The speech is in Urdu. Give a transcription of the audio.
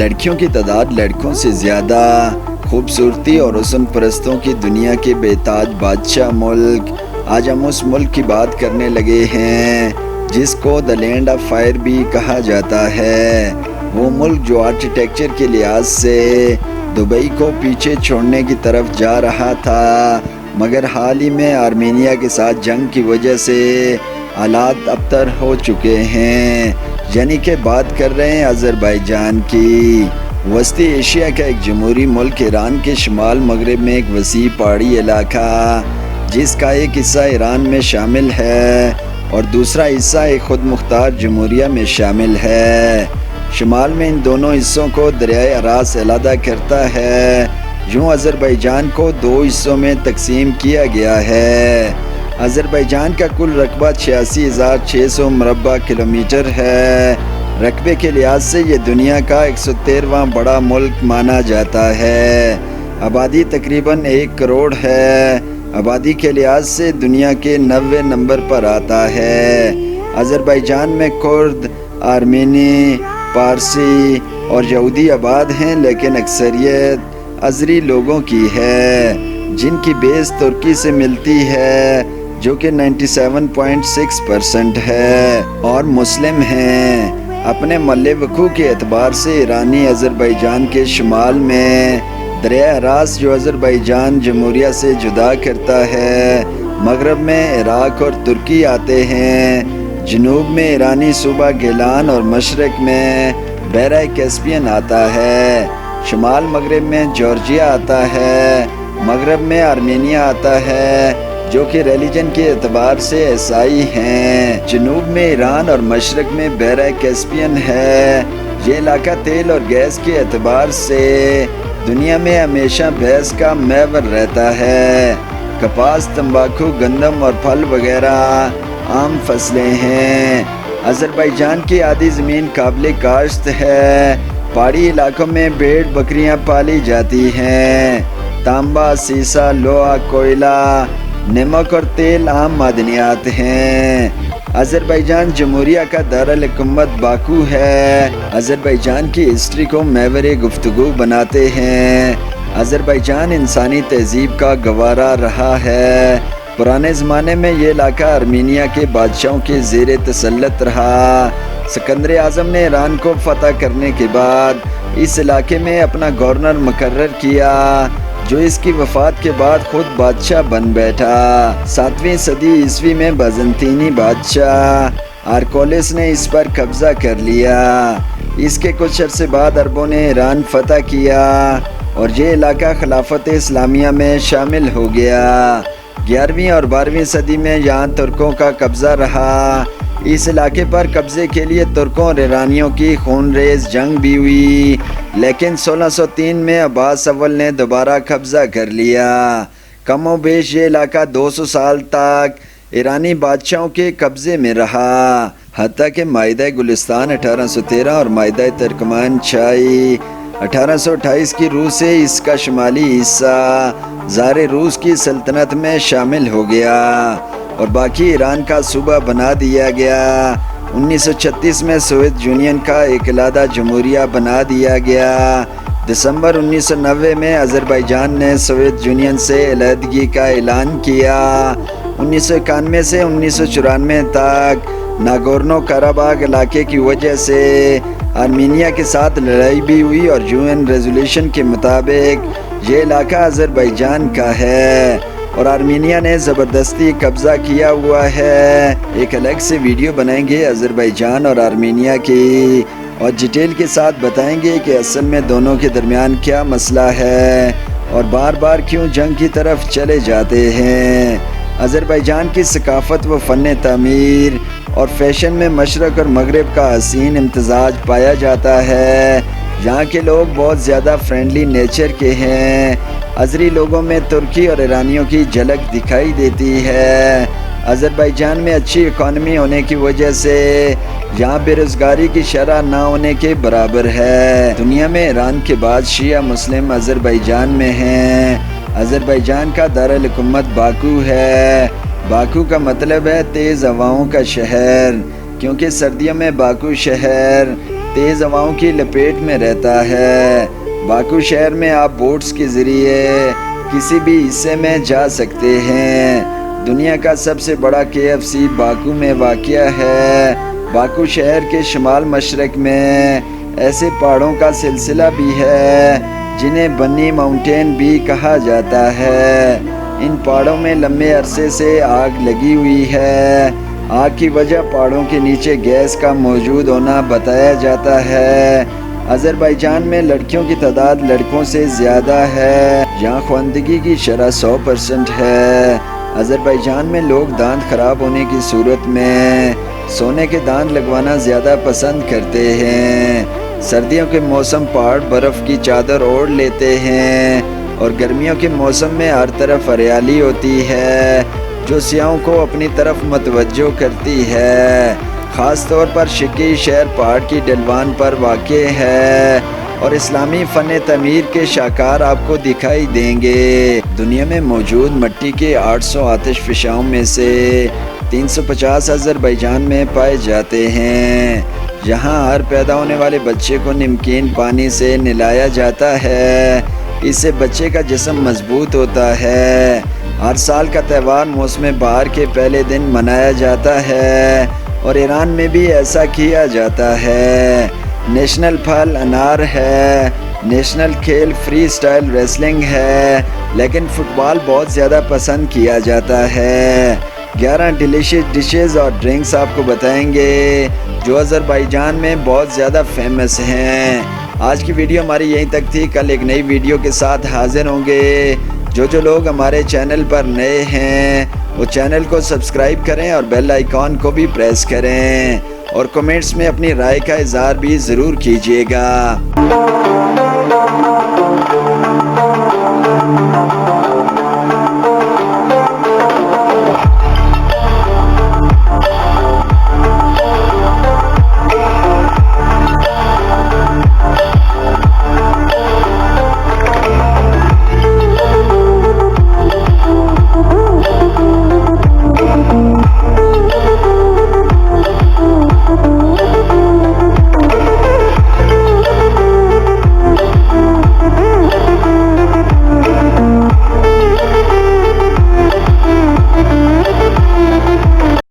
لڑکیوں کی تعداد لڑکوں سے زیادہ، خوبصورتی اور حسن پرستوں کی دنیا کے بے تاج بادشاہ ملک۔ آج ہم اس ملک کی بات کرنے لگے ہیں جس کو دی لینڈ آف فائر بھی کہا جاتا ہے۔ وہ ملک جو آرکیٹیکچر کے لحاظ سے دبئی کو پیچھے چھوڑنے کی طرف جا رہا تھا، مگر حال ہی میں آرمینیا کے ساتھ جنگ کی وجہ سے حالات ابتر ہو چکے ہیں، یعنی کہ بات کر رہے ہیں آذربائیجان کی۔ وسطی ایشیا کا ایک جمہوری ملک ایران کے شمال مغرب میں ایک وسیع پہاڑی علاقہ، جس کا ایک حصہ ایران میں شامل ہے اور دوسرا حصہ ایک خود مختار جمہوریہ میں شامل ہے۔ شمال میں ان دونوں حصوں کو دریائے اراس علیحدہ کرتا ہے۔ یوں آذربائیجان کو دو حصوں میں تقسیم کیا گیا ہے۔ آذربائیجان کا کل رقبہ 86,600 مربع کلومیٹر ہے۔ رقبے کے لحاظ سے یہ دنیا کا 113واں بڑا ملک مانا جاتا ہے۔ آبادی تقریباً 1 کروڑ ہے۔ آبادی کے لحاظ سے دنیا کے 90 نمبر پر آتا ہے۔ آذربائیجان میں کرد، آرمینی، پارسی اور یہودی آباد ہیں، لیکن اکثریت ازری لوگوں کی ہے، جن کی بیس ترکی سے ملتی ہے جو کہ 97.6% ہے، اور مسلم ہیں۔ اپنے محل وقوع کے اعتبار سے ایرانی آذربائیجان کے شمال میں دریائے اراس جو آذربائیجان جمہوریہ سے جدا کرتا ہے، مغرب میں عراق اور ترکی آتے ہیں، جنوب میں ایرانی صوبہ گیلان اور مشرق میں بحیرہ کیسپیئن آتا ہے، شمال مغرب میں جارجیا آتا ہے، مغرب میں آرمینیا آتا ہے جو کہ ریلیجن کے اعتبار سے عیسائی ہیں، جنوب میں ایران اور مشرق میں بحیرہ کیسپیئن ہے۔ یہ علاقہ تیل اور گیس کے اعتبار سے دنیا میں ہمیشہ بحث کا محور رہتا ہے۔ کپاس، تمباکو، گندم اور پھل وغیرہ عام فصلیں ہیں۔ آذربائیجان کی آدھی زمین قابل کاشت ہے۔ پہاڑی علاقوں میں بھیڑ بکریاں پالی جاتی ہیں۔ تانبا، سیسا، لوہا، کوئلہ، نمک اور تیل عام معدنیات ہیں۔ آذربائیجان جمہوریہ کا دارالحکومت باکو ہے۔ آذربائیجان کی ہسٹری کو محور گفتگو بناتے ہیں۔ آذربائیجان انسانی تہذیب کا گوارا رہا ہے۔ پرانے زمانے میں یہ علاقہ آرمینیا کے بادشاہوں کے زیر تسلط رہا۔ سکندر اعظم نے ایران کو فتح کرنے کے بعد اس علاقے میں اپنا گورنر مقرر کیا، جو اس کی وفات کے بعد خود بادشاہ بن بیٹھا۔ 7ویں صدی عیسوی میں بازنطینی بادشاہ آرکولس نے اس پر قبضہ کر لیا۔ اس کے کچھ عرصے بعد عربوں نے ایران فتح کیا اور یہ علاقہ خلافت اسلامیہ میں شامل ہو گیا۔ 11ویں اور 12ویں صدی میں یہاں ترکوں کا قبضہ رہا۔ اس علاقے پر قبضے کے لیے ترکوں اور ایرانیوں کی خونریز جنگ بھی ہوئی، لیکن 1603 میں عباس اول نے دوبارہ قبضہ کر لیا۔ کم و بیش یہ علاقہ 200 سال تک ایرانی بادشاہوں کے قبضے میں رہا، حتیٰ کہ معاہدہ گلستان 1813 اور معاہدہ ترکمان چائے 1828 کی روح سے اس کا شمالی حصہ زار روس کی سلطنت میں شامل ہو گیا اور باقی ایران کا صوبہ بنا دیا گیا۔ 1936 میں سوویت یونین کا ایک علیحدہ جمہوریہ بنا دیا گیا۔ دسمبر 1990 میں آذربائیجان نے سوویت یونین سے علیحدگی کا اعلان کیا۔ 1991 سے 1994 تک ناگورنو کاراباغ علاقے کی وجہ سے آرمینیا کے ساتھ لڑائی بھی ہوئی اور UN ریزولوشن کے مطابق یہ علاقہ آذربائیجان کا ہے اور آرمینیا نے زبردستی قبضہ کیا ہوا ہے۔ ایک الگ سے ویڈیو بنائیں گے آذربائیجان اور آرمینیا کی اور ڈیٹیل کے ساتھ بتائیں گے کہ اصل میں دونوں کے درمیان کیا مسئلہ ہے اور بار بار کیوں جنگ کی طرف چلے جاتے ہیں۔ آذربائیجان کی ثقافت و فن تعمیر اور فیشن میں مشرق اور مغرب کا حسین امتزاج پایا جاتا ہے۔ یہاں کے لوگ بہت زیادہ فرینڈلی نیچر کے ہیں۔ ازری لوگوں میں ترکی اور ایرانیوں کی جھلک دکھائی دیتی ہے۔ آذربائیجان میں اچھی اکانومی ہونے کی وجہ سے یہاں بے روزگاری کی شرح نہ ہونے کے برابر ہے۔ دنیا میں ایران کے بعد شیعہ مسلم آذربائیجان میں ہیں۔ آذربائیجان کا دارالحکومت باکو ہے۔ باکو کا مطلب ہے تیز ہواؤں کا شہر، کیونکہ سردیوں میں باکو شہر تیز ہواؤں کی لپیٹ میں رہتا ہے۔ باکو شہر میں آپ بوٹس کے ذریعے کسی بھی حصے میں جا سکتے ہیں۔ دنیا کا سب سے بڑا KFC باکو میں واقع ہے۔ باکو شہر کے شمال مشرق میں ایسے پہاڑوں کا سلسلہ بھی ہے جنہیں بنی ماؤنٹین بھی کہا جاتا ہے۔ ان پہاڑوں میں لمبے عرصے سے آگ لگی ہوئی ہے۔ آگ کی وجہ پہاڑوں کے نیچے گیس کا موجود ہونا بتایا جاتا ہے۔ آذربائیجان میں لڑکیوں کی تعداد لڑکوں سے زیادہ ہے۔ یہاں خواندگی کی شرح 100% ہے۔ آذربائیجان میں لوگ دانت خراب ہونے کی صورت میں سونے کے دانت لگوانا زیادہ پسند کرتے ہیں۔ سردیوں کے موسم پہاڑ برف کی چادر اوڑھ لیتے ہیں اور گرمیوں کے موسم میں ہر طرف ہریالی ہوتی ہے جو سیاحوں کو اپنی طرف متوجہ کرتی ہے۔ خاص طور پر شکی شہر پہاڑ کی ڈھلوان پر واقع ہے اور اسلامی فن تعمیر کے شاہکار آپ کو دکھائی دیں گے۔ دنیا میں موجود مٹی کے 800 آتش فشاؤں میں سے 350 آذربائیجان میں پائے جاتے ہیں۔ یہاں ہر پیدا ہونے والے بچے کو نمکین پانی سے نہلایا جاتا ہے۔ اس سے بچے کا جسم مضبوط ہوتا ہے۔ ہر سال کا تہوار موسم بہار کے پہلے دن منایا جاتا ہے اور ایران میں بھی ایسا کیا جاتا ہے۔ نیشنل پھل انار ہے۔ نیشنل کھیل فری سٹائل ریسلنگ ہے، لیکن فٹ بال بہت زیادہ پسند کیا جاتا ہے۔ 11 ڈیلیشیس ڈشز اور ڈرنکس آپ کو بتائیں گے جو آذربائیجان میں بہت زیادہ فیمس ہیں۔ آج کی ویڈیو ہماری یہیں تک تھی۔ کل ایک نئی ویڈیو کے ساتھ حاضر ہوں گے۔ جو لوگ ہمارے چینل پر نئے ہیں وہ چینل کو سبسکرائب کریں اور بیل آئیکن کو بھی پریس کریں اور کمنٹس میں اپنی رائے کا اظہار بھی ضرور کیجیے گا۔